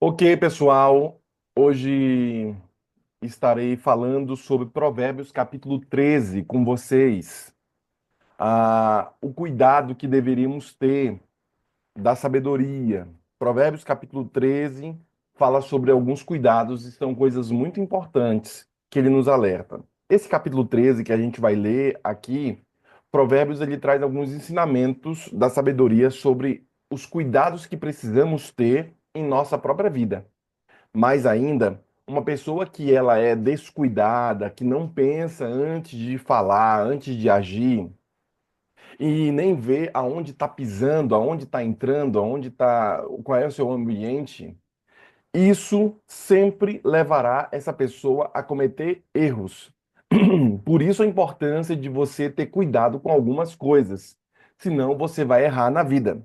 Ok, pessoal, hoje estarei falando sobre Provérbios capítulo 13 com vocês. O cuidado que deveríamos ter da sabedoria. Provérbios capítulo 13 fala sobre alguns cuidados e são coisas muito importantes que ele nos alerta. Esse capítulo 13 que a gente vai ler aqui, Provérbios, ele traz alguns ensinamentos da sabedoria sobre os cuidados que precisamos ter em nossa própria vida. Mais ainda, uma pessoa que ela é descuidada, que não pensa antes de falar, antes de agir, e nem vê aonde está pisando, aonde está entrando, aonde está, qual é o seu ambiente, isso sempre levará essa pessoa a cometer erros. Por isso a importância de você ter cuidado com algumas coisas, senão você vai errar na vida.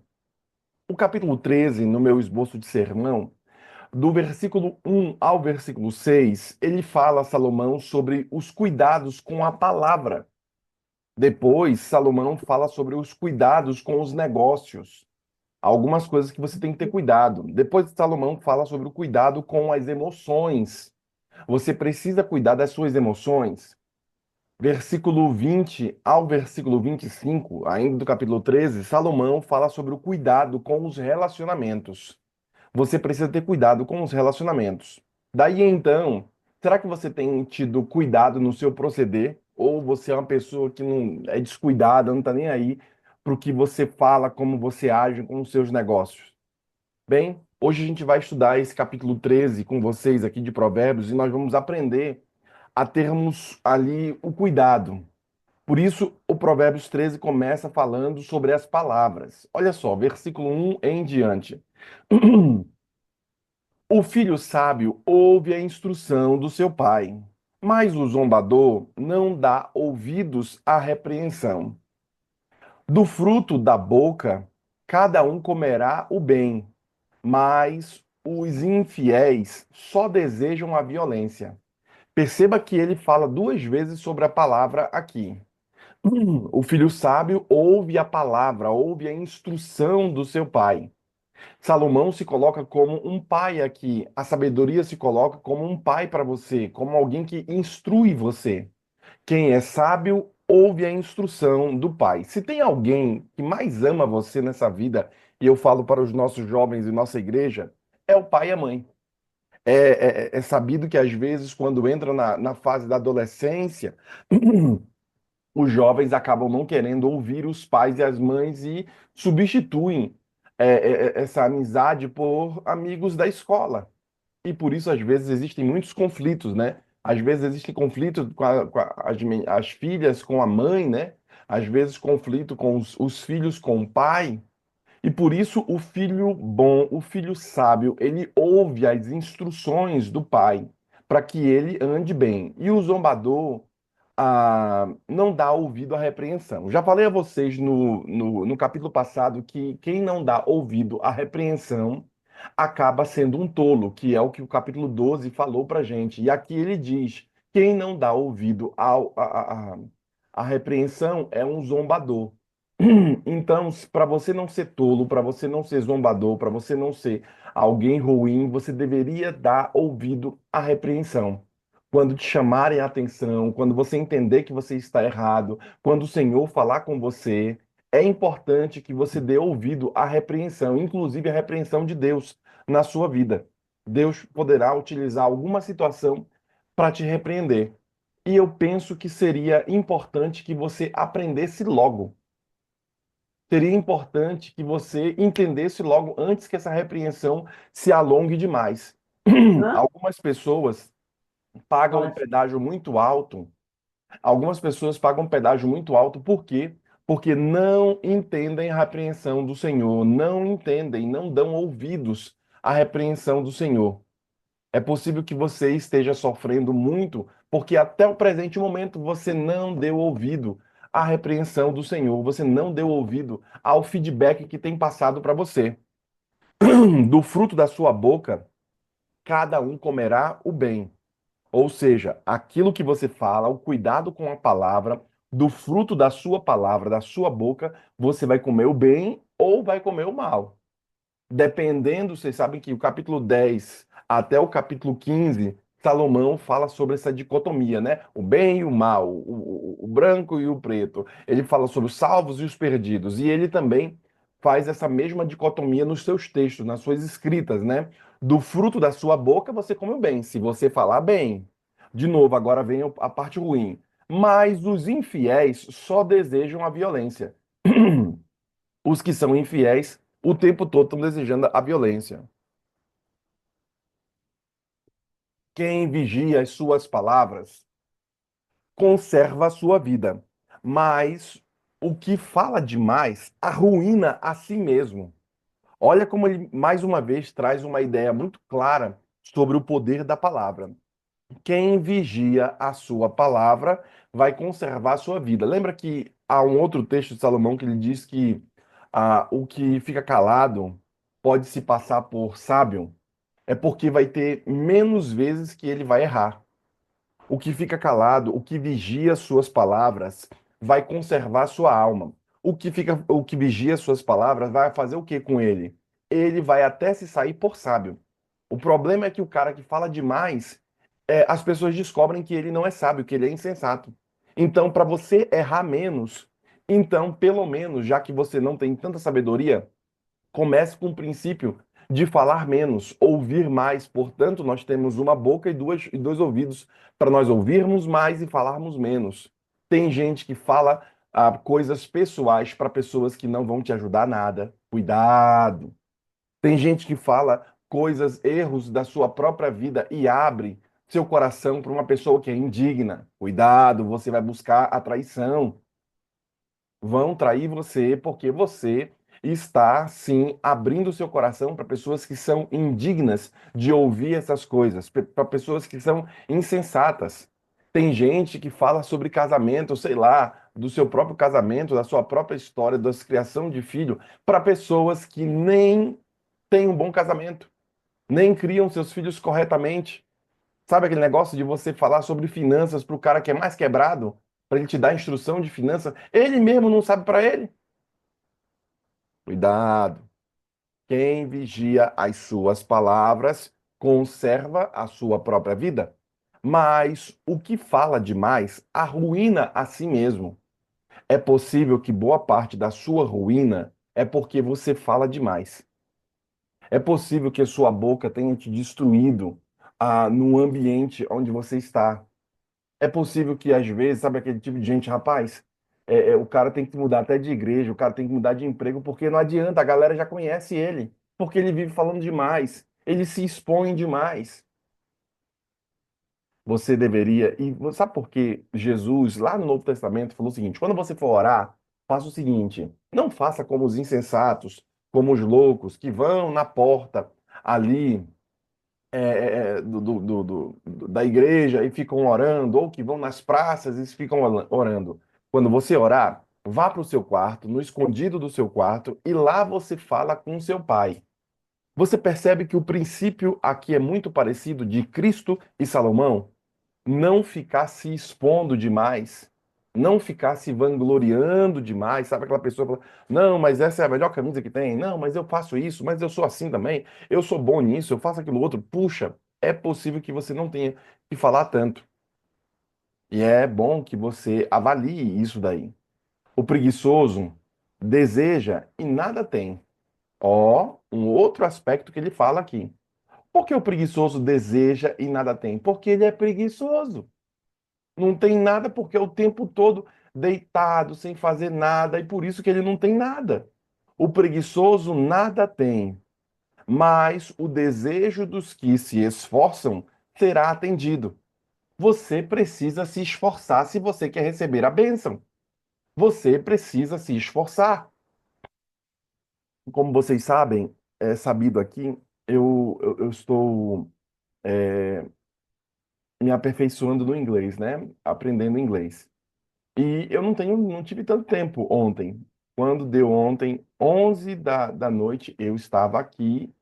O capítulo 13, no meu esboço de sermão, do versículo 1 ao versículo 6, ele fala, Salomão, sobre os cuidados com a palavra. Depois, Salomão fala sobre os cuidados com os negócios. Algumas coisas que você tem que ter cuidado. Depois, Salomão fala sobre o cuidado com as emoções. Você precisa cuidar das suas emoções. Versículo 20 ao versículo 25, ainda do capítulo 13, Salomão fala sobre o cuidado com os relacionamentos. Você precisa ter cuidado com os relacionamentos. Daí então, será que você tem tido cuidado no seu proceder? Ou você é uma pessoa que não é descuidada, não está nem aí para o que você fala, como você age com os seus negócios? Bem, hoje a gente vai estudar esse capítulo 13 com vocês aqui de Provérbios e nós vamos aprender a termos ali o cuidado. Por isso, o Provérbios 13 começa falando sobre as palavras. Olha só, versículo 1 em diante. O filho sábio ouve a instrução do seu pai, mas o zombador não dá ouvidos à repreensão. Do fruto da boca, cada um comerá o bem, mas os infiéis só desejam a violência. Perceba que ele fala duas vezes sobre a palavra aqui. O filho sábio ouve a palavra, ouve a instrução do seu pai. Salomão se coloca como um pai aqui. A sabedoria se coloca como um pai para você, como alguém que instrui você. Quem é sábio ouve a instrução do pai. Se tem alguém que mais ama você nessa vida, e eu falo para os nossos jovens e nossa igreja, é o pai e a mãe. É sabido que às vezes, quando entra na fase da adolescência, os jovens acabam não querendo ouvir os pais e as mães e substituem essa amizade por amigos da escola. E por isso, às vezes, existem muitos conflitos, né? Às vezes existe conflito com as filhas com a mãe, né? Às vezes conflito com os filhos com o pai. E por isso o filho bom, o filho sábio, ele ouve as instruções do pai para que ele ande bem. E o zombador não dá ouvido à repreensão. Já falei a vocês no capítulo passado que quem não dá ouvido à repreensão acaba sendo um tolo, que é o que o capítulo 12 falou para gente. E aqui ele diz: quem não dá ouvido à repreensão é um zombador. Então, para você não ser tolo, para você não ser zombador, para você não ser alguém ruim, você deveria dar ouvido à repreensão. Quando te chamarem a atenção, quando você entender que você está errado, quando o Senhor falar com você, é importante que você dê ouvido à repreensão, inclusive a repreensão de Deus na sua vida. Deus poderá utilizar alguma situação para te repreender. E eu penso que seria importante que você aprendesse logo. Seria importante que você entendesse logo antes que essa repreensão se alongue demais. Hã? Algumas pessoas pagam um Pode. pedágio muito alto. Algumas pessoas pagam um pedágio muito alto, por quê? Porque não entendem a repreensão do Senhor, não entendem, não dão ouvidos à repreensão do Senhor. É possível que você esteja sofrendo muito, porque até o presente momento você não deu ouvido à repreensão do Senhor, você não deu ouvido ao feedback que tem passado para você. Do fruto da sua boca, cada um comerá o bem. Ou seja, aquilo que você fala, o cuidado com a palavra, do fruto da sua palavra, da sua boca, você vai comer o bem ou vai comer o mal. Dependendo, vocês sabem que o capítulo 10 até o capítulo 15, Salomão fala sobre essa dicotomia, né? O bem e o mal, o branco e o preto. Ele fala sobre os salvos e os perdidos. E ele também faz essa mesma dicotomia nos seus textos, nas suas escritas, né? Do fruto da sua boca você come o bem, se você falar bem. De novo, agora vem a parte ruim. Mas os infiéis só desejam a violência. Os que são infiéis o tempo todo estão desejando a violência. Quem vigia as suas palavras conserva a sua vida, mas o que fala demais arruína a si mesmo. Olha como ele mais uma vez traz uma ideia muito clara sobre o poder da palavra. Quem vigia a sua palavra vai conservar a sua vida. Lembra que há um outro texto de Salomão que ele diz que o que fica calado pode se passar por sábio? É porque vai ter menos vezes que ele vai errar. O que fica calado, o que vigia suas palavras, vai conservar sua alma. O que vigia suas palavras vai fazer o que com ele? Ele vai até se sair por sábio. O problema é que o cara que fala demais, as pessoas descobrem que ele não é sábio, que ele é insensato. Então, para você errar menos, então, pelo menos, já que você não tem tanta sabedoria, comece com o princípio de falar menos, ouvir mais. Portanto, nós temos uma boca e dois ouvidos para nós ouvirmos mais e falarmos menos. Tem gente que fala coisas pessoais para pessoas que não vão te ajudar nada. Cuidado. Tem gente que fala coisas, erros da sua própria vida e abre seu coração para uma pessoa que é indigna. Cuidado, você vai buscar a traição. Vão trair você porque você está, sim, abrindo seu coração para pessoas que são indignas de ouvir essas coisas, para pessoas que são insensatas. Tem gente que fala sobre casamento, sei lá, do seu próprio casamento, da sua própria história, da criação de filho, para pessoas que nem têm um bom casamento, nem criam seus filhos corretamente. Sabe aquele negócio de você falar sobre finanças para o cara que é mais quebrado, para ele te dar instrução de finanças? Ele mesmo não sabe para ele. Cuidado. Quem vigia as suas palavras conserva a sua própria vida. Mas o que fala demais arruína a si mesmo. É possível que boa parte da sua ruína é porque você fala demais. É possível que a sua boca tenha te destruído no ambiente onde você está. É possível que, às vezes, sabe aquele tipo de gente, rapaz, o cara tem que mudar até de igreja, o cara tem que mudar de emprego, porque não adianta, a galera já conhece ele, porque ele vive falando demais, ele se expõe demais. Você deveria, e sabe por que Jesus, lá no Novo Testamento, falou o seguinte: quando você for orar, faça o seguinte, não faça como os insensatos, como os loucos, que vão na porta ali da igreja e ficam orando, ou que vão nas praças e ficam orando. Quando você orar, vá para o seu quarto, no escondido do seu quarto, e lá você fala com o seu pai. Você percebe que o princípio aqui é muito parecido de Cristo e Salomão? Não ficar se expondo demais, não ficar se vangloriando demais, sabe aquela pessoa que fala, não, mas essa é a melhor camisa que tem, não, mas eu faço isso, mas eu sou assim também, eu sou bom nisso, eu faço aquilo outro. Puxa, é possível que você não tenha que falar tanto. E é bom que você avalie isso daí. O preguiçoso deseja e nada tem. Ó, um outro aspecto que ele fala aqui. Por que o preguiçoso deseja e nada tem? Porque ele é preguiçoso. Não tem nada porque é o tempo todo deitado, sem fazer nada, e por isso que ele não tem nada. O preguiçoso nada tem, mas o desejo dos que se esforçam será atendido. Você precisa se esforçar se você quer receber a bênção. Você precisa se esforçar. Como vocês sabem, é sabido aqui, eu estou me aperfeiçoando no inglês, né? Aprendendo inglês. E eu não tive tanto tempo ontem. Quando deu ontem, 11 da noite, eu estava aqui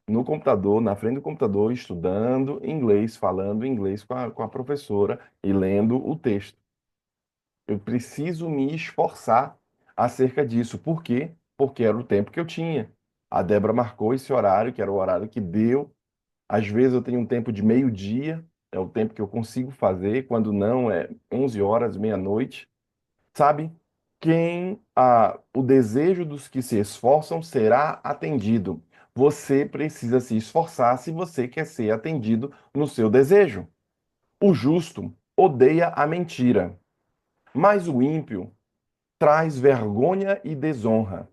no computador, na frente do computador, estudando inglês, falando inglês com a professora e lendo o texto. Eu preciso me esforçar acerca disso. Por quê? Porque era o tempo que eu tinha. A Débora marcou esse horário, que era o horário que deu. Às vezes eu tenho um tempo de meio-dia, é o tempo que eu consigo fazer, quando não é 11 horas, meia-noite. Sabe? O desejo dos que se esforçam será atendido. Você precisa se esforçar se você quer ser atendido no seu desejo. O justo odeia a mentira, mas o ímpio traz vergonha e desonra.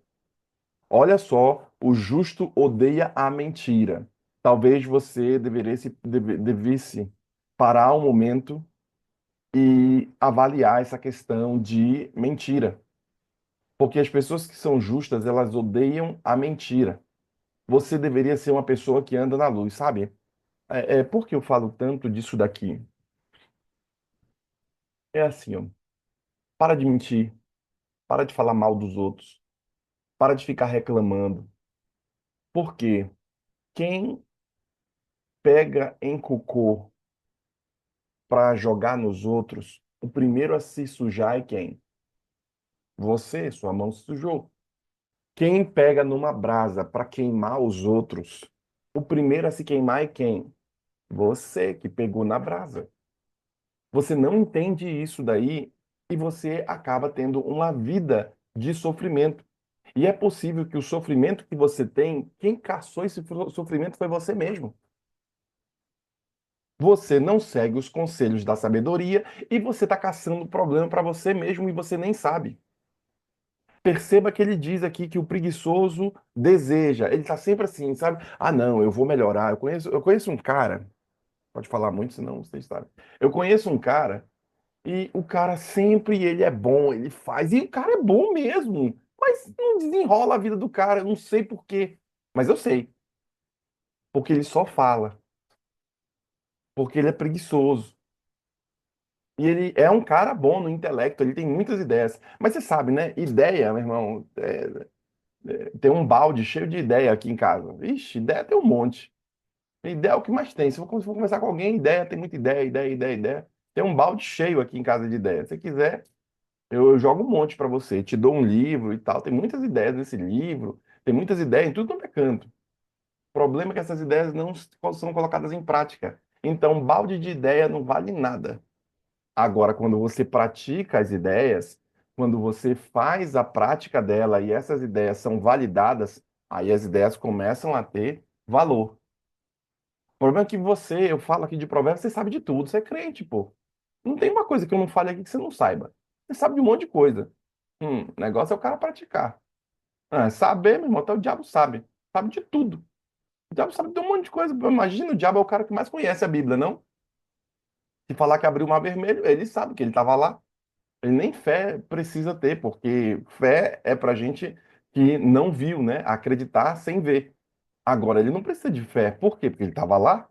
Olha só, o justo odeia a mentira. Talvez você devesse parar um momento e avaliar essa questão de mentira. Porque as pessoas que são justas, elas odeiam a mentira. Você deveria ser uma pessoa que anda na luz, sabe? Por que eu falo tanto disso daqui? É assim, ó. Para de mentir, para de falar mal dos outros, para de ficar reclamando. Porque quem pega em cocô para jogar nos outros, o primeiro a se sujar é quem? Você, sua mão se sujou. Quem pega numa brasa para queimar os outros, o primeiro a se queimar é quem? Você que pegou na brasa. Você não entende isso daí e você acaba tendo uma vida de sofrimento. E é possível que o sofrimento que você tem, quem caçou esse sofrimento foi você mesmo. Você não segue os conselhos da sabedoria e você está caçando problema para você mesmo e você nem sabe. Perceba que ele diz aqui que o preguiçoso deseja. Ele está sempre assim, sabe? Ah, não, eu vou melhorar. Eu conheço um cara, pode falar muito, senão vocês sabem. Eu conheço um cara. E o cara sempre ele é bom, ele faz, e o cara é bom mesmo, mas não desenrola a vida do cara, eu não sei por quê. Mas eu sei, porque ele só fala, porque ele é preguiçoso. E ele é um cara bom no intelecto, ele tem muitas ideias. Mas você sabe, né? Ideia, meu irmão, tem um balde cheio de ideia aqui em casa. Ixi, ideia tem um monte. Ideia é o que mais tem. Se for conversar com alguém, ideia, tem muita ideia, ideia, ideia, ideia. Tem um balde cheio aqui em casa de ideia. Se você quiser. Eu jogo um monte para você, te dou um livro e tal. Tem muitas ideias nesse livro, tem muitas ideias em tudo quanto é canto. O problema é que essas ideias não são colocadas em prática. Então, balde de ideia não vale nada. Agora, quando você pratica as ideias, quando você faz a prática dela e essas ideias são validadas, aí as ideias começam a ter valor. O problema é que você, eu falo aqui de provérbios, você sabe de tudo, você é crente, pô. Não tem uma coisa que eu não fale aqui que você não saiba. Você sabe de um monte de coisa. O negócio é o cara praticar. Saber, meu irmão, até o diabo sabe. Sabe de tudo. O diabo sabe de um monte de coisa. Imagina, o diabo é o cara que mais conhece a Bíblia, não? Se falar que abriu o mar vermelho, ele sabe que ele estava lá. Ele nem fé precisa ter, porque fé é pra gente que não viu, né? Acreditar sem ver. Agora, ele não precisa de fé. Por quê? Porque ele estava lá.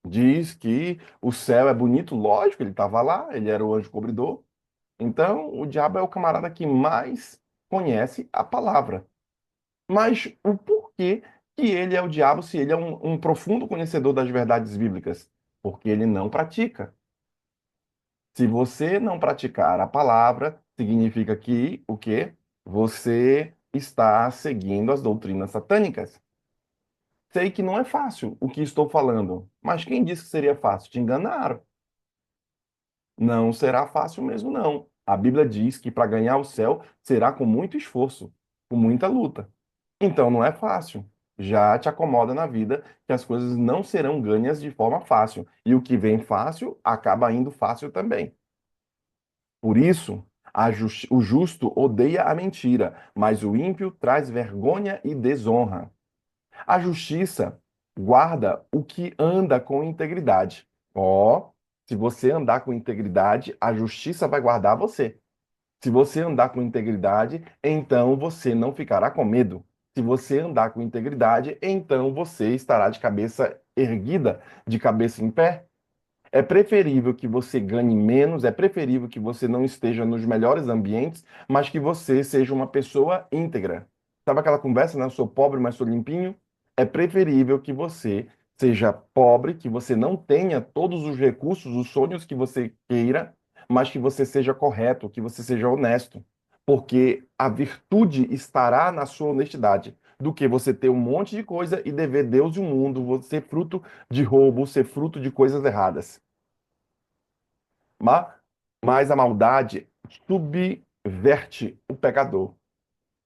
Diz que o céu é bonito, lógico, ele estava lá, ele era o anjo cobridor. Então, o diabo é o camarada que mais conhece a palavra. Mas o porquê que ele é o diabo se ele é um profundo conhecedor das verdades bíblicas? Porque ele não pratica. Se você não praticar a palavra, significa que o quê? Você está seguindo as doutrinas satânicas. Sei que não é fácil o que estou falando, mas quem disse que seria fácil? Te enganaram. Não será fácil mesmo, não. A Bíblia diz que para ganhar o céu será com muito esforço, com muita luta. Então não é fácil. Já te acomoda na vida que as coisas não serão ganhas de forma fácil. E o que vem fácil acaba indo fácil também. Por isso, o justo odeia a mentira, mas o ímpio traz vergonha e desonra. A justiça guarda o que anda com integridade. Ó, se você andar com integridade, a justiça vai guardar você. Se você andar com integridade, então você não ficará com medo. Se você andar com integridade, então você estará de cabeça erguida, de cabeça em pé. É preferível que você ganhe menos, é preferível que você não esteja nos melhores ambientes, mas que você seja uma pessoa íntegra. Sabe aquela conversa, né? Eu sou pobre, mas sou limpinho? É preferível que você seja pobre, que você não tenha todos os recursos, os sonhos que você queira, mas que você seja correto, que você seja honesto. Porque a virtude estará na sua honestidade. do que você ter um monte de coisa e dever Deus e o mundo, você ser fruto de roubo, ser fruto de coisas erradas. Mas, mas a maldade subverte o pecador.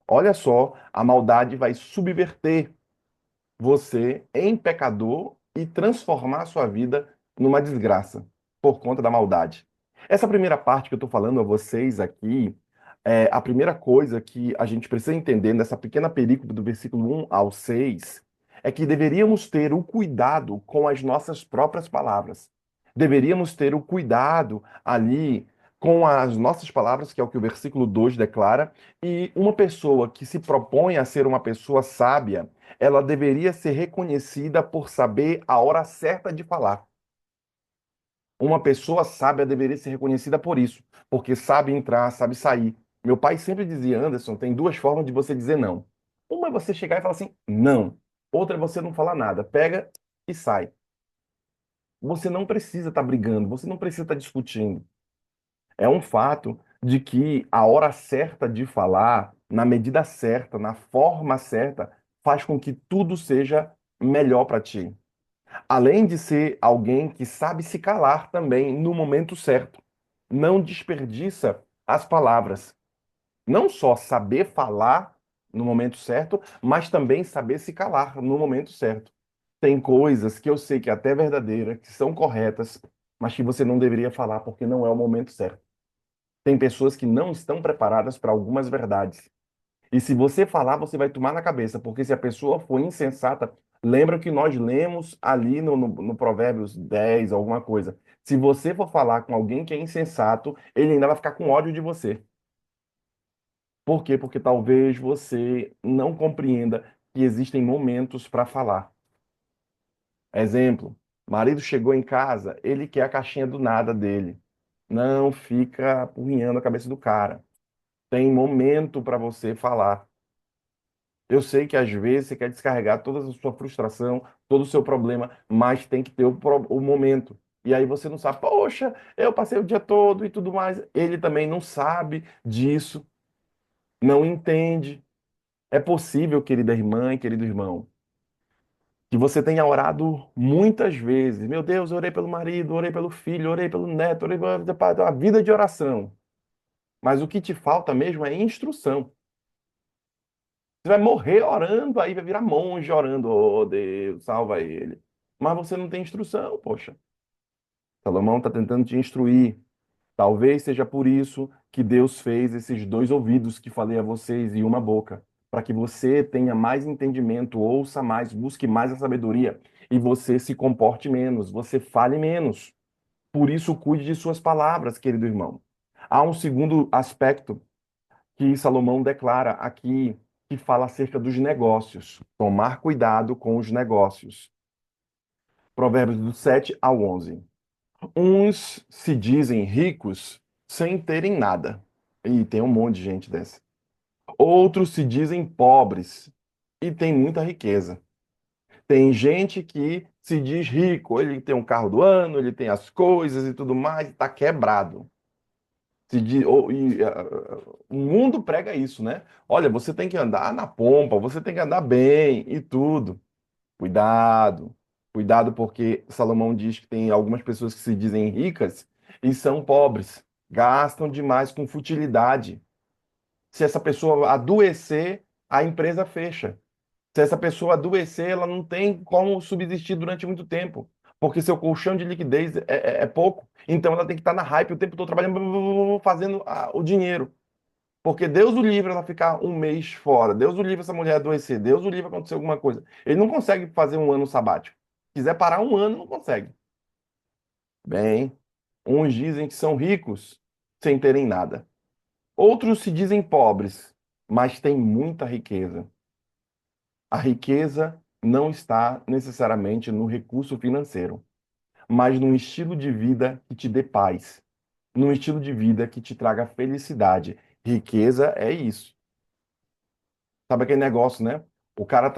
Olha só, a maldade vai subverter você em pecador e transformar a sua vida numa desgraça por conta da maldade. Essa primeira parte que eu estou falando a vocês aqui, é a primeira coisa que a gente precisa entender nessa pequena perícope do versículo 1 ao 6 é que deveríamos ter o cuidado com as nossas próprias palavras. Deveríamos ter o cuidado ali com as nossas palavras, que é o que o versículo 2 declara, e uma pessoa que se propõe a ser uma pessoa sábia, ela deveria ser reconhecida por saber a hora certa de falar. Uma pessoa sábia deveria ser reconhecida por isso, porque sabe entrar, sabe sair. Meu pai sempre dizia, Anderson, tem duas formas de você dizer não. Uma é você chegar e falar assim, não. Outra é você não falar nada. Pega e sai. Você não precisa estar brigando, você não precisa estar discutindo. É um fato de que a hora certa de falar, na medida certa, na forma certa, faz com que tudo seja melhor para ti. Além de ser alguém que sabe se calar também no momento certo. Não desperdiça as palavras. Não só saber falar no momento certo, mas também saber se calar no momento certo. Tem coisas que eu sei que é até verdadeira, que são corretas, mas que você não deveria falar porque não é o momento certo. Tem pessoas que não estão preparadas para algumas verdades. E se você falar, você vai tomar na cabeça, porque se a pessoa for insensata, lembra que nós lemos ali no Provérbios 10, alguma coisa. Se você for falar com alguém que é insensato, ele ainda vai ficar com ódio de você. Por quê? Porque talvez você não compreenda que existem momentos para falar. Exemplo, marido chegou em casa, ele quer a caixinha do nada dele. Não fica apurrinhando a cabeça do cara. Tem momento para você falar. Eu sei que às vezes você quer descarregar toda a sua frustração, todo o seu problema, mas tem que ter o momento. E aí você não sabe, poxa, eu passei o dia todo e tudo mais. Ele também não sabe disso, não entende. É possível, querida irmã e querido irmão, que você tenha orado muitas vezes. Meu Deus, eu orei pelo marido, orei pelo filho, orei pelo neto, orei pela vida de oração. Mas o que te falta mesmo é instrução. Você vai morrer orando, aí vai virar monge orando. Oh, Deus, salva ele. Mas você não tem instrução, poxa. Salomão está tentando te instruir. Talvez seja por isso que Deus fez esses dois ouvidos que falei a vocês e uma boca, para que você tenha mais entendimento, ouça mais, busque mais a sabedoria e você se comporte menos, você fale menos. Por isso, cuide de suas palavras, querido irmão. Há um segundo aspecto que Salomão declara aqui, que fala acerca dos negócios. Tomar cuidado com os negócios. Provérbios do 7 ao 11. Uns se dizem ricos sem terem nada. E tem um monte de gente dessa. Outros se dizem pobres e tem muita riqueza. Tem gente que se diz rico, ele tem um carro do ano, ele tem as coisas e tudo mais, está quebrado. O mundo prega isso, né? Olha, você tem que andar na pompa, você tem que andar bem e tudo. Cuidado, cuidado, porque Salomão diz que tem algumas pessoas que se dizem ricas e são pobres, gastam demais com futilidade. Se essa pessoa adoecer, a empresa fecha. Se essa pessoa adoecer, ela não tem como subsistir durante muito tempo, porque seu colchão de liquidez é pouco. Então ela tem que estar na hype o tempo todo trabalhando, fazendo o dinheiro. Porque Deus o livre ela ficar um mês fora. Deus o livre essa mulher adoecer. Deus o livre acontecer alguma coisa. Ele não consegue fazer um ano sabático. Se quiser parar um ano, não consegue. Bem, uns dizem que são ricos sem terem nada. Outros se dizem pobres, mas têm muita riqueza. A riqueza não está necessariamente no recurso financeiro, mas num estilo de vida que te dê paz, num estilo de vida que te traga felicidade. Riqueza é isso. Sabe aquele negócio, né? O cara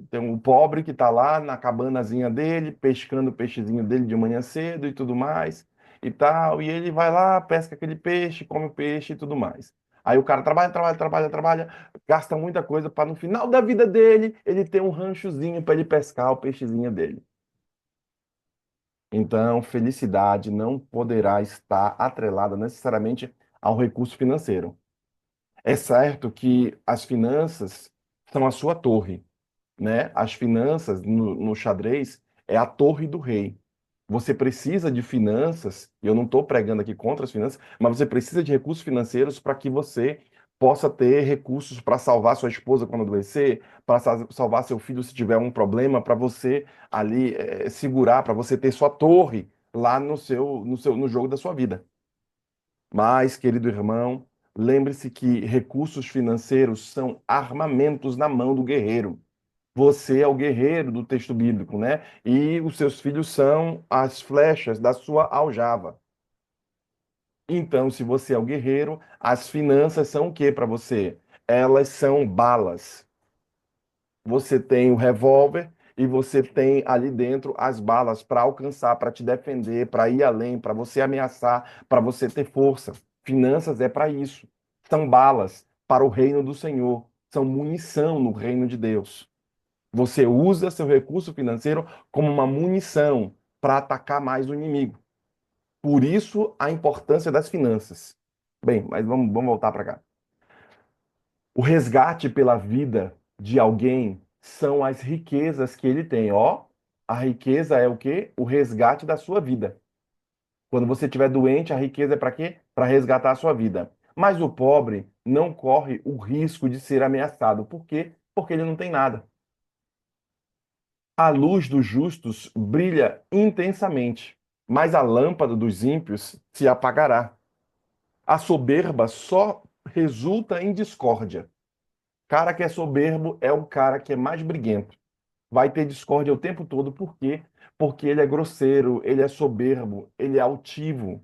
tem um pobre que está lá na cabanazinha dele, pescando o peixezinho dele de manhã cedo e tudo mais e tal, e ele vai lá, pesca aquele peixe, come o peixe e tudo mais. Aí o cara trabalha, trabalha, trabalha, trabalha, gasta muita coisa para no final da vida dele ele ter um ranchozinho para ele pescar o peixezinho dele. Então, felicidade não poderá estar atrelada necessariamente ao recurso financeiro. É certo que as finanças são a sua torre, né? As finanças no xadrez é a torre do rei. Você precisa de finanças, e eu não estou pregando aqui contra as finanças, mas você precisa de recursos financeiros para que você possa ter recursos para salvar sua esposa quando adoecer, para salvar seu filho se tiver um problema, para você ali segurar, para você ter sua torre lá no jogo da sua vida. Mas, querido irmão, lembre-se que recursos financeiros são armamentos na mão do guerreiro. Você é o guerreiro do texto bíblico, né? E os seus filhos são as flechas da sua aljava. Então, se você é o guerreiro, as finanças são o que para você? Elas são balas. Você tem o revólver e você tem ali dentro as balas para alcançar, para te defender, para ir além, para você ameaçar, para você ter força. Finanças é para isso. São balas para o reino do Senhor, são munição no reino de Deus. Você usa seu recurso financeiro como uma munição para atacar mais o inimigo. Por isso, a importância das finanças. Bem, mas vamos voltar para cá. O resgate pela vida de alguém são as riquezas que ele tem. Ó, a riqueza é o quê? O resgate da sua vida. Quando você estiver doente, a riqueza é para quê? Para resgatar a sua vida. Mas o pobre não corre o risco de ser ameaçado. Por quê? Porque ele não tem nada. A luz dos justos brilha intensamente, mas a lâmpada dos ímpios se apagará. A soberba só resulta em discórdia. Cara que é soberbo é o cara que é mais briguento. Vai ter discórdia o tempo todo, por quê? Porque ele é grosseiro, ele é soberbo, ele é altivo.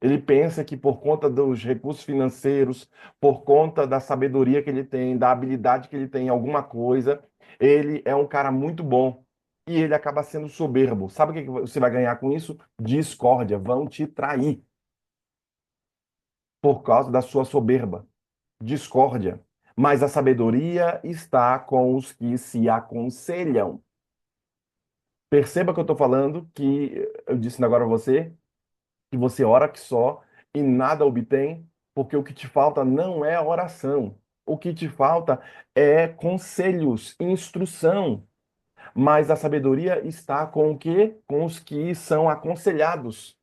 Ele pensa que por conta dos recursos financeiros, por conta da sabedoria que ele tem, da habilidade que ele tem em alguma coisa, ele é um cara muito bom. E ele acaba sendo soberbo. Sabe o que que você vai ganhar com isso? Discórdia. Vão te trair por causa da sua soberba. Discórdia. Mas a sabedoria está com os que se aconselham. Perceba que eu estou falando, que eu disse agora a você, que você ora que só e nada obtém, porque o que te falta não é oração. O que te falta é conselhos, instrução. Mas a sabedoria está com o quê? Com os que são aconselhados.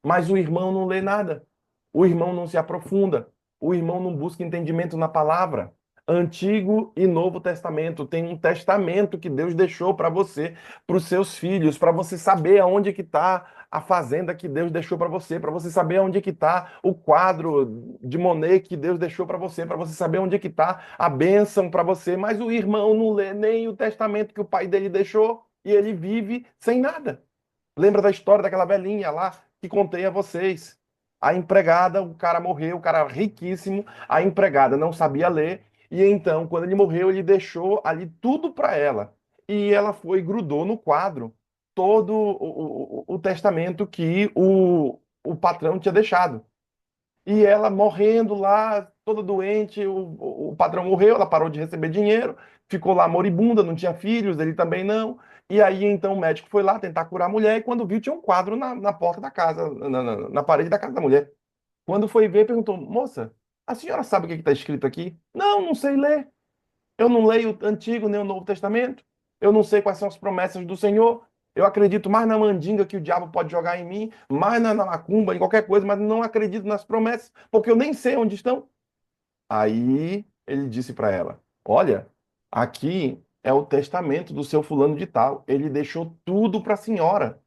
Mas o irmão não lê nada. O irmão não se aprofunda. O irmão não busca entendimento na palavra. Antigo e Novo Testamento tem um testamento que Deus deixou para você, para os seus filhos, para você saber aonde que está a fazenda que Deus deixou para você saber aonde que está o quadro de Monet que Deus deixou para você saber onde que está a bênção para você. Mas o irmão não lê nem o testamento que o pai dele deixou e ele vive sem nada. Lembra da história daquela velhinha lá que contei a vocês? A empregada, o cara morreu, o cara riquíssimo, a empregada não sabia ler, e então, quando ele morreu, ele deixou ali tudo para ela. E ela foi e grudou no quadro todo o testamento que o patrão tinha deixado. E ela morrendo lá, toda doente, o patrão morreu, ela parou de receber dinheiro, ficou lá moribunda, não tinha filhos, ele também não. E aí então o médico foi lá tentar curar a mulher e quando viu tinha um quadro na porta da casa, na parede da casa da mulher. Quando foi ver, perguntou: moça, a senhora sabe o que está escrito aqui? Não, não sei ler. Eu não leio o Antigo nem o Novo Testamento. Eu não sei quais são as promessas do Senhor. Eu acredito mais na mandinga que o diabo pode jogar em mim, mais na macumba, em qualquer coisa, mas não acredito nas promessas, porque eu nem sei onde estão. Aí ele disse para ela: olha, aqui é o testamento do seu fulano de tal. Ele deixou tudo para a senhora.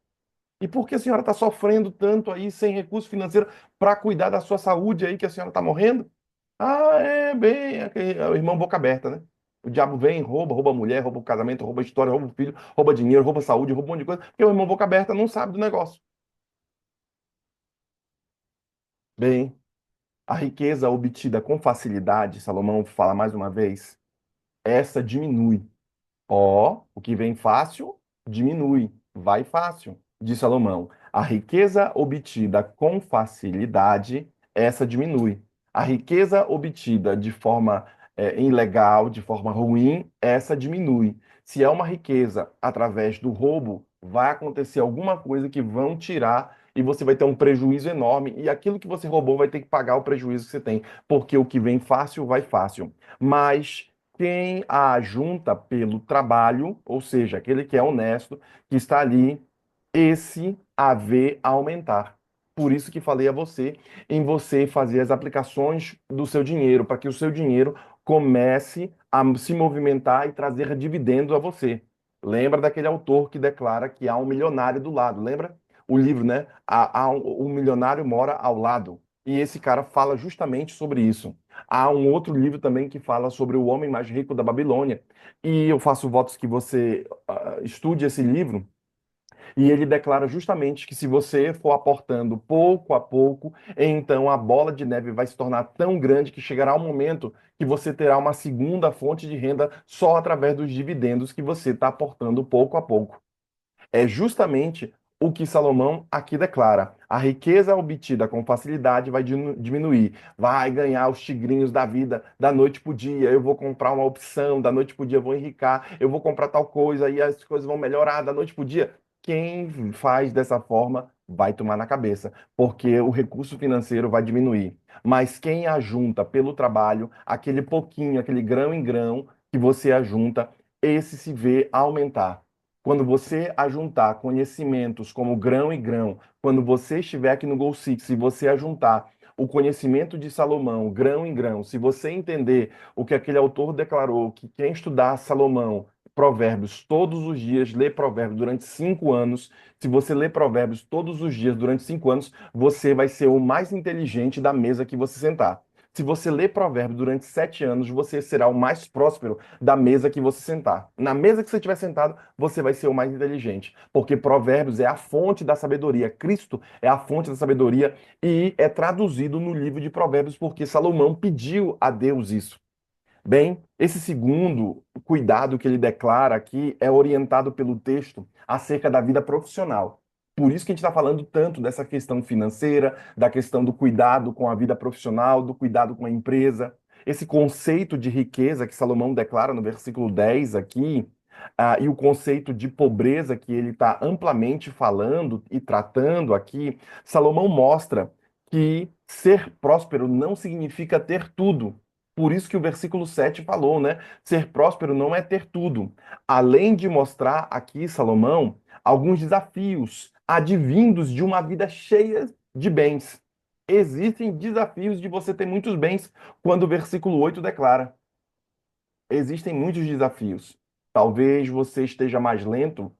E por que a senhora está sofrendo tanto aí, sem recurso financeiro, para cuidar da sua saúde aí, que a senhora está morrendo? Ah, é bem, é o irmão boca aberta, né? O diabo vem, rouba a mulher, rouba o casamento, rouba a história, rouba o filho, rouba dinheiro, rouba a saúde, rouba um monte de coisa, porque o irmão boca aberta não sabe do negócio. Bem, a riqueza obtida com facilidade, Salomão fala mais uma vez, essa diminui. Ó, o que vem fácil, diminui, vai fácil, diz Salomão. A riqueza obtida com facilidade, essa diminui. A riqueza obtida de forma ilegal, de forma ruim, essa diminui. Se é uma riqueza através do roubo, vai acontecer alguma coisa que vão tirar e você vai ter um prejuízo enorme. E aquilo que você roubou vai ter que pagar o prejuízo que você tem, porque o que vem fácil vai fácil. Mas quem a junta pelo trabalho, ou seja, aquele que é honesto, que está ali, esse haver aumentar. Por isso que falei a você em você fazer as aplicações do seu dinheiro, para que o seu dinheiro comece a se movimentar e trazer dividendos a você. Lembra daquele autor que declara que há um milionário do lado, lembra? O livro, né? O milionário mora ao lado. E esse cara fala justamente sobre isso. Há um outro livro também que fala sobre o homem mais rico da Babilônia. E eu faço votos que você estude esse livro e ele declara justamente que se você for aportando pouco a pouco, então a bola de neve vai se tornar tão grande que chegará um momento que você terá uma segunda fonte de renda só através dos dividendos que você está aportando pouco a pouco. É justamente o que Salomão aqui declara. A riqueza obtida com facilidade vai diminuir, vai ganhar os tigrinhos da vida da noite para o dia. Eu vou comprar uma opção, da noite para o dia eu vou enricar, eu vou comprar tal coisa e as coisas vão melhorar da noite para o dia. Quem faz dessa forma vai tomar na cabeça, porque o recurso financeiro vai diminuir. Mas quem ajunta pelo trabalho, aquele pouquinho, aquele grão em grão que você ajunta, esse se vê aumentar. Quando você ajuntar conhecimentos como grão e grão, quando você estiver aqui no Goal Six, se você ajuntar o conhecimento de Salomão, grão em grão, se você entender o que aquele autor declarou, que quem estudar Salomão, Provérbios todos os dias, lê Provérbios durante 5 anos, se você lê Provérbios todos os dias durante 5 anos, você vai ser o mais inteligente da mesa que você sentar. Se você ler Provérbios durante 7 anos, você será o mais próspero da mesa que você sentar. Na mesa que você estiver sentado, você vai ser o mais inteligente, porque Provérbios é a fonte da sabedoria. Cristo é a fonte da sabedoria e é traduzido no livro de Provérbios porque Salomão pediu a Deus isso. Bem, esse segundo cuidado que ele declara aqui é orientado pelo texto acerca da vida profissional. Por isso que a gente está falando tanto dessa questão financeira, da questão do cuidado com a vida profissional, do cuidado com a empresa. Esse conceito de riqueza que Salomão declara no versículo 10 aqui, e o conceito de pobreza que ele está amplamente falando e tratando aqui, Salomão mostra que ser próspero não significa ter tudo. Por isso que o versículo 7 falou, né? Ser próspero não é ter tudo. Além de mostrar aqui, Salomão, alguns desafios advindos de uma vida cheia de bens. Existem desafios de você ter muitos bens, quando o versículo 8 declara. Existem muitos desafios. Talvez você esteja mais lento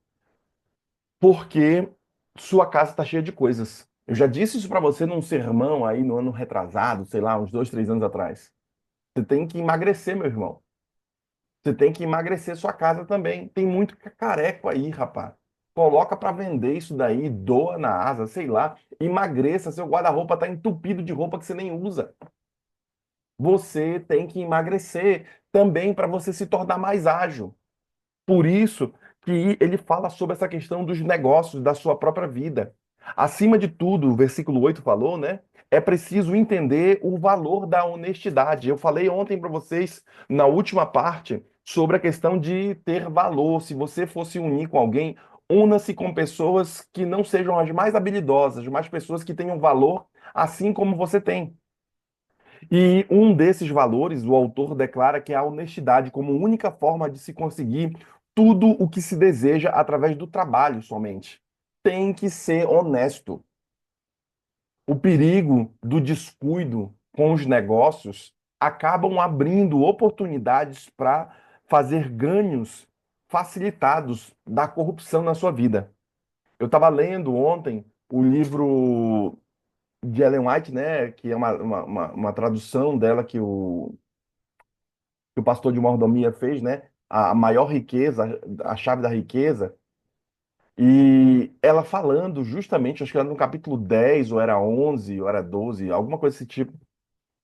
porque sua casa está cheia de coisas. Eu já disse isso para você num sermão aí no ano retrasado, sei lá, uns 2, 3 anos atrás. Você tem que emagrecer, meu irmão. Você tem que emagrecer sua casa também. Tem muito cacareco aí, rapaz. Coloca para vender isso daí, doa na asa, sei lá. Emagreça, seu guarda-roupa tá entupido de roupa que você nem usa. Você tem que emagrecer também para você se tornar mais ágil. Por isso que ele fala sobre essa questão dos negócios da sua própria vida. Acima de tudo, o versículo 8 falou, né? É preciso entender o valor da honestidade. Eu falei ontem para vocês, na última parte, sobre a questão de ter valor. Se você fosse unir com alguém, una-se com pessoas que não sejam as mais habilidosas, mas pessoas que tenham valor, assim como você tem. E um desses valores, o autor declara que é a honestidade como única forma de se conseguir tudo o que se deseja através do trabalho somente. Tem que ser honesto. O perigo do descuido com os negócios acabam abrindo oportunidades para fazer ganhos facilitados da corrupção na sua vida. Eu estava lendo ontem o livro de Ellen White, né, que é uma tradução dela que o pastor de mordomia fez, né, a maior riqueza, a chave da riqueza, e ela falando justamente, acho que era no capítulo 10 ou era 11 ou era 12 alguma coisa desse tipo,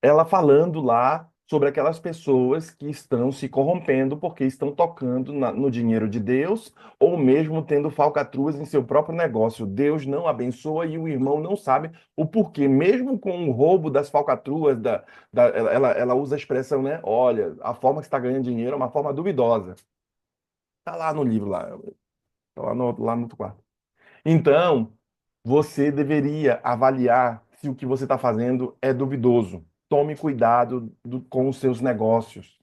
ela falando lá sobre aquelas pessoas que estão se corrompendo porque estão tocando no dinheiro de Deus ou mesmo tendo falcatruas em seu próprio negócio. Deus não abençoa e o irmão não sabe o porquê. Mesmo com o roubo das falcatruas, ela usa a expressão, né? Olha, a forma que você está ganhando dinheiro é uma forma duvidosa. Está lá no livro, tá lá no outro quarto. Então, você deveria avaliar se o que você está fazendo é duvidoso. Tome cuidado com os seus negócios.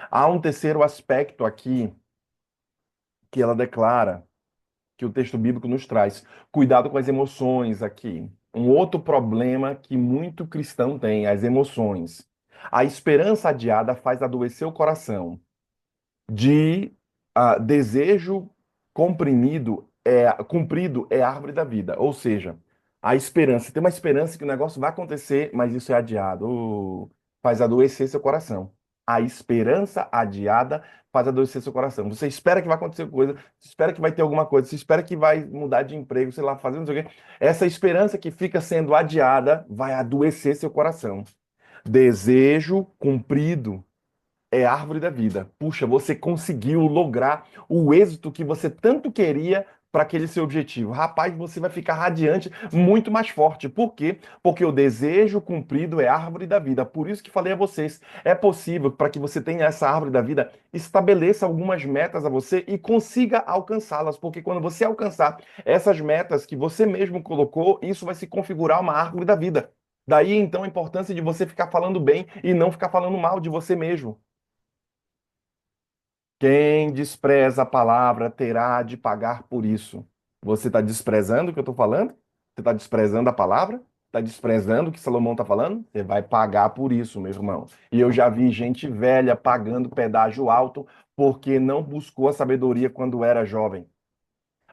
Há um terceiro aspecto aqui que ela declara, que o texto bíblico nos traz. Cuidado com as emoções aqui. Um outro problema que muito cristão tem, as emoções. A esperança adiada faz adoecer o coração. De desejo cumprido é árvore da vida. Ou seja, a esperança, tem uma esperança que o negócio vai acontecer, mas isso é adiado. Faz adoecer seu coração. A esperança adiada faz adoecer seu coração. Você espera que vai acontecer coisa, você espera que vai ter alguma coisa, você espera que vai mudar de emprego, sei lá, fazendo não sei o quê. Essa esperança que fica sendo adiada vai adoecer seu coração. Desejo cumprido é árvore da vida. Puxa, você conseguiu lograr o êxito que você tanto queria para aquele seu objetivo. Rapaz, você vai ficar radiante, muito mais forte. Por quê? Porque o desejo cumprido é árvore da vida. Por isso que falei a vocês, é possível para que você tenha essa árvore da vida, estabeleça algumas metas a você e consiga alcançá-las, porque quando você alcançar essas metas que você mesmo colocou, isso vai se configurar uma árvore da vida. Daí então a importância de você ficar falando bem e não ficar falando mal de você mesmo. Quem despreza a palavra terá de pagar por isso. Você está desprezando o que eu estou falando? Você está desprezando a palavra? Está desprezando o que Salomão está falando? Você vai pagar por isso, meu irmão. E eu já vi gente velha pagando pedágio alto porque não buscou a sabedoria quando era jovem.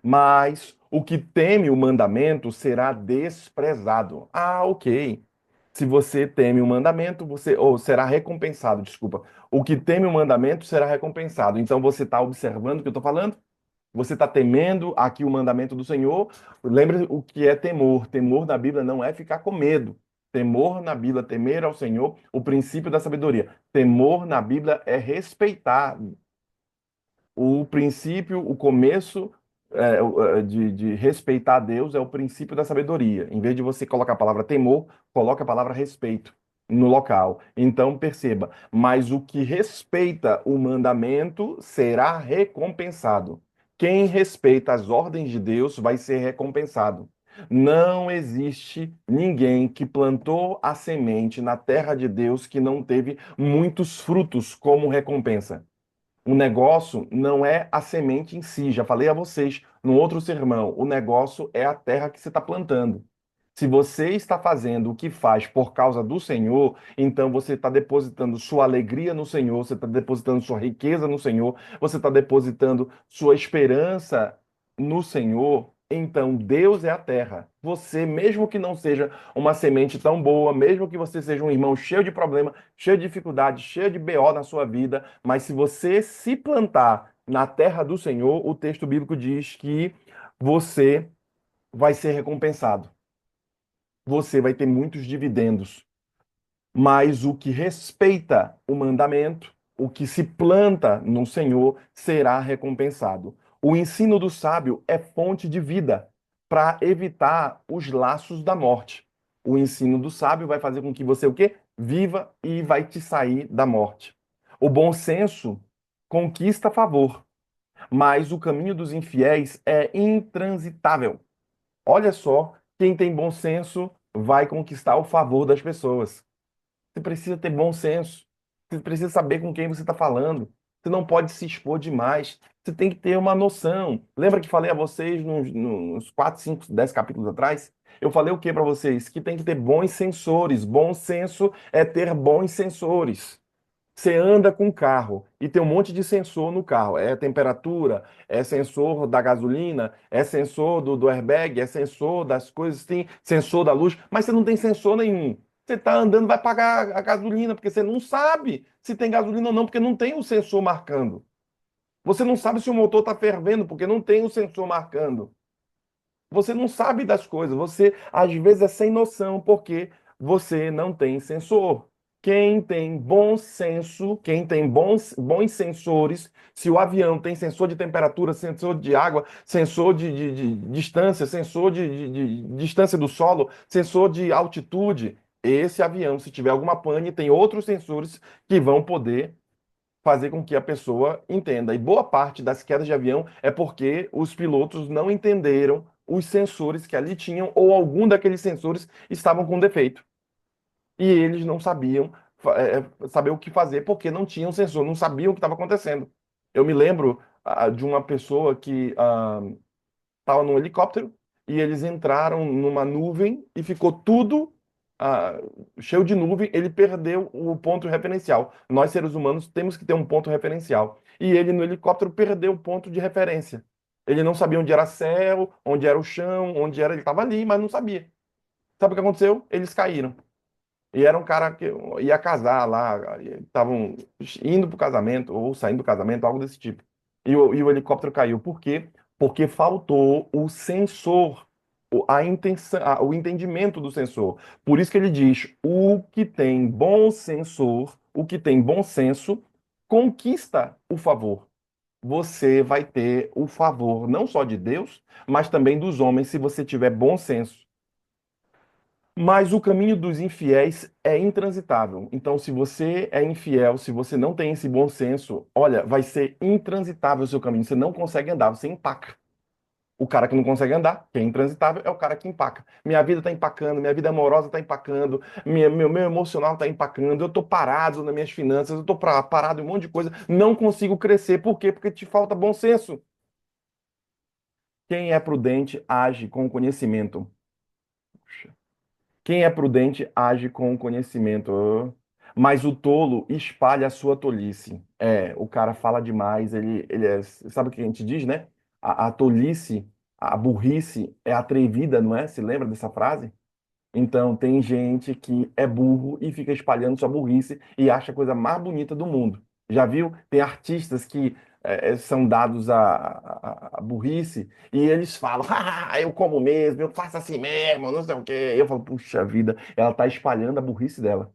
Mas o que teme o mandamento será desprezado. Ah, ok. Se você teme o mandamento, você ou será recompensado, desculpa. O que teme o mandamento será recompensado. Então você está observando o que eu estou falando? Você está temendo aqui o mandamento do Senhor? Lembre o que é temor. Temor na Bíblia não é ficar com medo. Temor na Bíblia, temer ao Senhor, o princípio da sabedoria. Temor na Bíblia é respeitar o princípio, o começo de respeitar a Deus é o princípio da sabedoria. Em vez de você colocar a palavra temor, coloca a palavra respeito no local. Então, perceba, mas o que respeita o mandamento será recompensado. Quem respeita as ordens de Deus vai ser recompensado. Não existe ninguém que plantou a semente na terra de Deus que não teve muitos frutos como recompensa. O negócio não é a semente em si, já falei a vocês no outro sermão. O negócio é a terra que você está plantando. Se você está fazendo o que faz por causa do Senhor, então você está depositando sua alegria no Senhor, você está depositando sua riqueza no Senhor, você está depositando sua esperança no Senhor. Então Deus é a terra. Você, mesmo que não seja uma semente tão boa, mesmo que você seja um irmão cheio de problema, cheio de dificuldade, cheio de BO na sua vida, mas se você se plantar na terra do Senhor, o texto bíblico diz que você vai ser recompensado. Você vai ter muitos dividendos. Mas o que respeita o mandamento, o que se planta no Senhor, será recompensado. O ensino do sábio é fonte de vida para evitar os laços da morte. O ensino do sábio vai fazer com que você o quê? Viva e vai te sair da morte. O bom senso conquista favor, mas o caminho dos infiéis é intransitável. Olha só, quem tem bom senso vai conquistar o favor das pessoas. Você precisa ter bom senso. Você precisa saber com quem você está falando. Você não pode se expor demais. Você tem que ter uma noção. Lembra que falei a vocês nos 4, 5, 10 capítulos atrás? Eu falei o que para vocês? Que tem que ter bons sensores. Bom senso é ter bons sensores. Você anda com o carro e tem um monte de sensor no carro. É temperatura, é sensor da gasolina, é sensor do airbag, é sensor das coisas, tem sensor da luz, mas você não tem sensor nenhum. Você está andando, vai pagar a gasolina, porque você não sabe se tem gasolina ou não, porque não tem o sensor marcando. Você não sabe se o motor está fervendo, porque não tem o sensor marcando. Você não sabe das coisas. Você, às vezes, é sem noção, porque você não tem sensor. Quem tem bom senso, quem tem bons sensores, se o avião tem sensor de temperatura, sensor de água, sensor de distância, sensor de distância do solo, sensor de altitude, esse avião, se tiver alguma pane, tem outros sensores que vão poder fazer com que a pessoa entenda. E boa parte das quedas de avião é porque os pilotos não entenderam os sensores que ali tinham ou algum daqueles sensores estavam com defeito e eles não sabiam saber o que fazer porque não tinham sensor, não sabiam o que estava acontecendo. Eu me lembro de uma pessoa que estava num helicóptero e eles entraram numa nuvem e ficou tudo ah, cheio de nuvem. Ele perdeu o ponto referencial. Nós, seres humanos, temos que ter um ponto referencial. E ele, no helicóptero, perdeu o ponto de referência. Ele não sabia onde era céu, onde era o chão, onde era. Ele estava ali, mas não sabia. Sabe o que aconteceu? Eles caíram. E era um cara que ia casar lá, estavam indo para o casamento ou saindo do casamento, algo desse tipo. E o helicóptero caiu. Por quê? Porque faltou o sensor, a intenção, o entendimento do sensor. Por isso que ele diz: o que tem bom sensor, o que tem bom senso, conquista o favor. Você vai ter o favor não só de Deus, mas também dos homens, se você tiver bom senso. Mas o caminho dos infiéis é intransitável. Então, se você é infiel, se você não tem esse bom senso, olha, vai ser intransitável o seu caminho. Você não consegue andar, você empaca. O cara que não consegue andar, que é intransitável, é o cara que empaca. Minha vida está empacando, minha vida amorosa está empacando, meu emocional está empacando, eu estou parado nas minhas finanças, eu estou parado em um monte de coisa, não consigo crescer. Por quê? Porque te falta bom senso. Quem é prudente age com conhecimento. Quem é prudente age com conhecimento, mas o tolo espalha a sua tolice. É, o cara fala demais, ele é, sabe o que a gente diz, né? A tolice, a burrice é atrevida, não é? Se lembra dessa frase? Então, tem gente que é burro e fica espalhando sua burrice e acha a coisa mais bonita do mundo. Já viu? Tem artistas que são dados à burrice e eles falam: ah, eu como mesmo, eu faço assim mesmo, não sei o quê. Eu falo: puxa vida, ela está espalhando a burrice dela.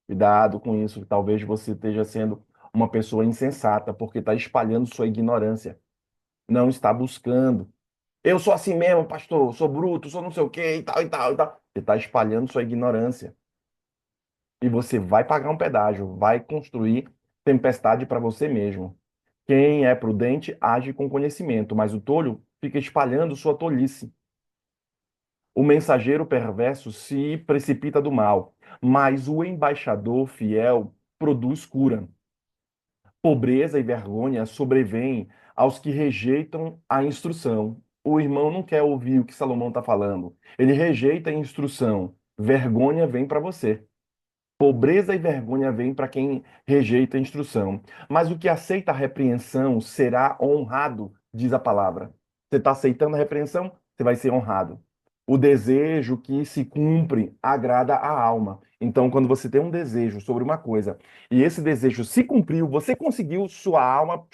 Cuidado com isso, talvez você esteja sendo uma pessoa insensata porque está espalhando sua ignorância, não está buscando. Eu sou assim mesmo, pastor, sou bruto, sou não sei o quê e tal e tal e tal. Você está espalhando sua ignorância. E você vai pagar um pedágio, vai construir tempestade para você mesmo. Quem é prudente age com conhecimento, mas o tolho fica espalhando sua tolice. O mensageiro perverso se precipita do mal, mas o embaixador fiel produz cura. Pobreza e vergonha sobrevêm aos que rejeitam a instrução. O irmão não quer ouvir o que Salomão está falando. Ele rejeita a instrução. Vergonha vem para você. Pobreza e vergonha vêm para quem rejeita a instrução. Mas o que aceita a repreensão será honrado, diz a palavra. Você está aceitando a repreensão? Você vai ser honrado. O desejo que se cumpre agrada a alma. Então, quando você tem um desejo sobre uma coisa e esse desejo se cumpriu, você conseguiu, sua alma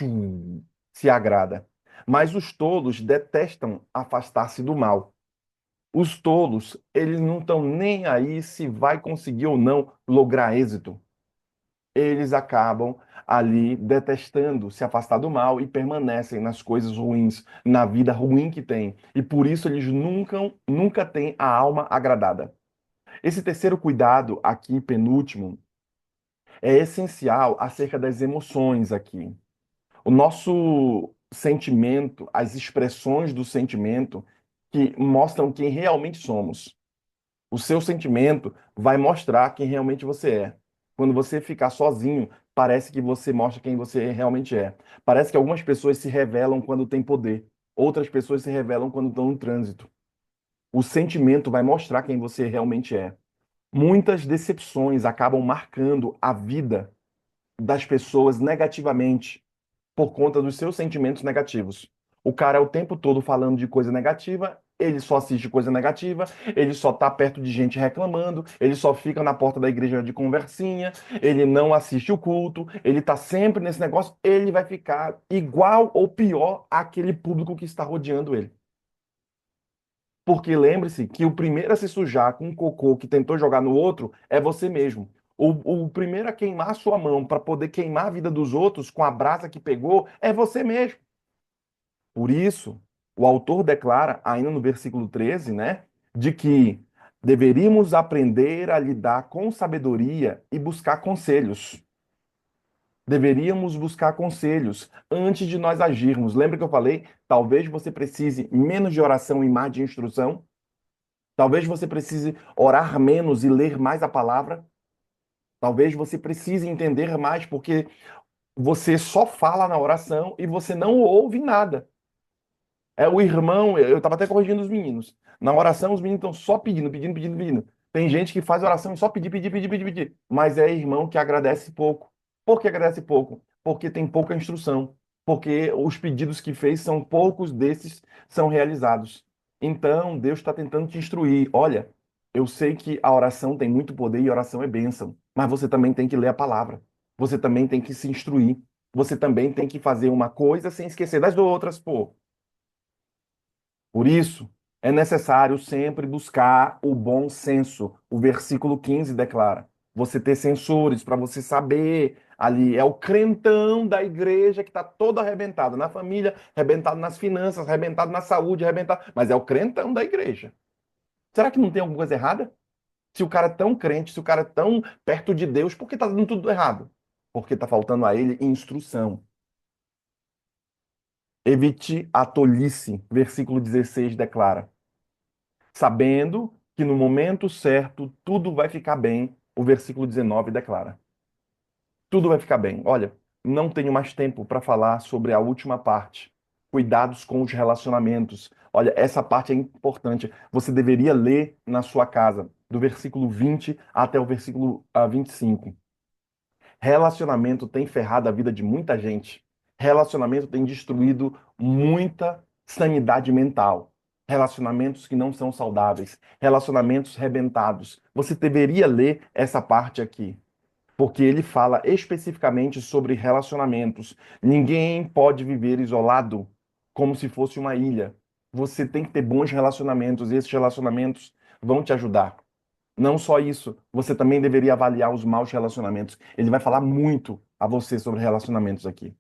se agrada. Mas os tolos detestam afastar-se do mal. Os tolos, eles não estão nem aí se vai conseguir ou não lograr êxito. Eles acabam ali detestando se afastar do mal e permanecem nas coisas ruins, na vida ruim que tem. E por isso eles nunca têm a alma agradada. Esse terceiro cuidado aqui, penúltimo, é essencial acerca das emoções aqui. O nosso sentimento, as expressões do sentimento que mostram quem realmente somos. O seu sentimento vai mostrar quem realmente você é. Quando você ficar sozinho, parece que você mostra quem você realmente é. Parece que algumas pessoas se revelam quando têm poder, outras pessoas se revelam quando estão no trânsito. O sentimento vai mostrar quem você realmente é. Muitas decepções acabam marcando a vida das pessoas negativamente por conta dos seus sentimentos negativos. O cara é o tempo todo falando de coisa negativa, ele só assiste coisa negativa, ele só tá perto de gente reclamando, ele só fica na porta da igreja de conversinha, ele não assiste o culto, ele tá sempre nesse negócio, ele vai ficar igual ou pior àquele público que está rodeando ele. Porque lembre-se que o primeiro a se sujar com um cocô que tentou jogar no outro é você mesmo. O primeiro a queimar a sua mão para poder queimar a vida dos outros com a brasa que pegou é você mesmo. Por isso, o autor declara, ainda no versículo 13, né, de que deveríamos aprender a lidar com sabedoria e buscar conselhos. Deveríamos buscar conselhos antes de nós agirmos. Lembra que eu falei? Talvez você precise menos de oração e mais de instrução. Talvez você precise orar menos e ler mais a palavra. Talvez você precise entender mais, porque você só fala na oração e você não ouve nada. É o irmão, eu estava até corrigindo os meninos. Na oração, os meninos estão só pedindo, pedindo, pedindo, pedindo. Tem gente que faz oração e só pedir, pedir, pedir, pedir, pedir. Mas é irmão que agradece pouco. Por que agradece pouco? Porque tem pouca instrução. Porque os pedidos que fez são poucos desses são realizados. Então, Deus está tentando te instruir. Olha, eu sei que a oração tem muito poder e a oração é bênção. Mas você também tem que ler a palavra. Você também tem que se instruir. Você também tem que fazer uma coisa sem esquecer das outras, pô. Por isso, é necessário sempre buscar o bom senso. O versículo 15 declara: você ter sensores para você saber ali. É o crentão da igreja que está todo arrebentado na família, arrebentado nas finanças, arrebentado na saúde, arrebentado. Mas é o crentão da igreja. Será que não tem alguma coisa errada? Se o cara é tão crente, se o cara é tão perto de Deus, por que está dando tudo errado? Porque está faltando a ele instrução. Evite a tolice. Versículo 16 declara: sabendo que no momento certo tudo vai ficar bem, o versículo 19 declara. Tudo vai ficar bem. Olha, não tenho mais tempo para falar sobre a última parte. Cuidados com os relacionamentos. Olha, essa parte é importante. Você deveria ler na sua casa, do versículo 20 até o versículo 25. Relacionamento tem ferrado a vida de muita gente. Relacionamento tem destruído muita sanidade mental. Relacionamentos que não são saudáveis. Relacionamentos rebentados. Você deveria ler essa parte aqui, porque ele fala especificamente sobre relacionamentos. Ninguém pode viver isolado como se fosse uma ilha. Você tem que ter bons relacionamentos e esses relacionamentos vão te ajudar. Não só isso, você também deveria avaliar os maus relacionamentos. Ele vai falar muito a você sobre relacionamentos aqui.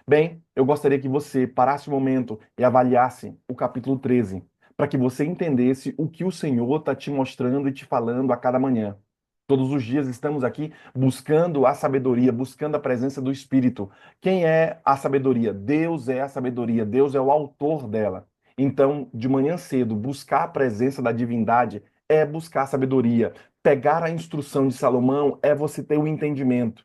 Bem, eu gostaria que você parasse um momento e avaliasse o capítulo 13, para que você entendesse o que o Senhor está te mostrando e te falando a cada manhã. Todos os dias estamos aqui buscando a sabedoria, buscando a presença do Espírito. Quem é a sabedoria? Deus é a sabedoria, Deus é o autor dela. Então, de manhã cedo, buscar a presença da divindade é buscar a sabedoria. Pegar a instrução de Salomão é você ter o entendimento.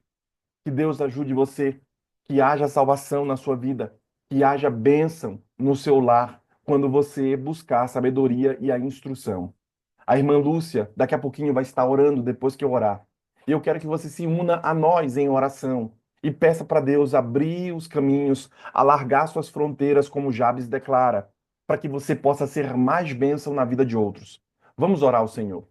Que Deus ajude você, que haja salvação na sua vida, que haja bênção no seu lar, quando você buscar a sabedoria e a instrução. A irmã Lúcia, daqui a pouquinho, vai estar orando depois que eu orar. E eu quero que você se una a nós em oração e peça para Deus abrir os caminhos, alargar suas fronteiras, como Jabes declara, para que você possa ser mais bênção na vida de outros. Vamos orar ao Senhor.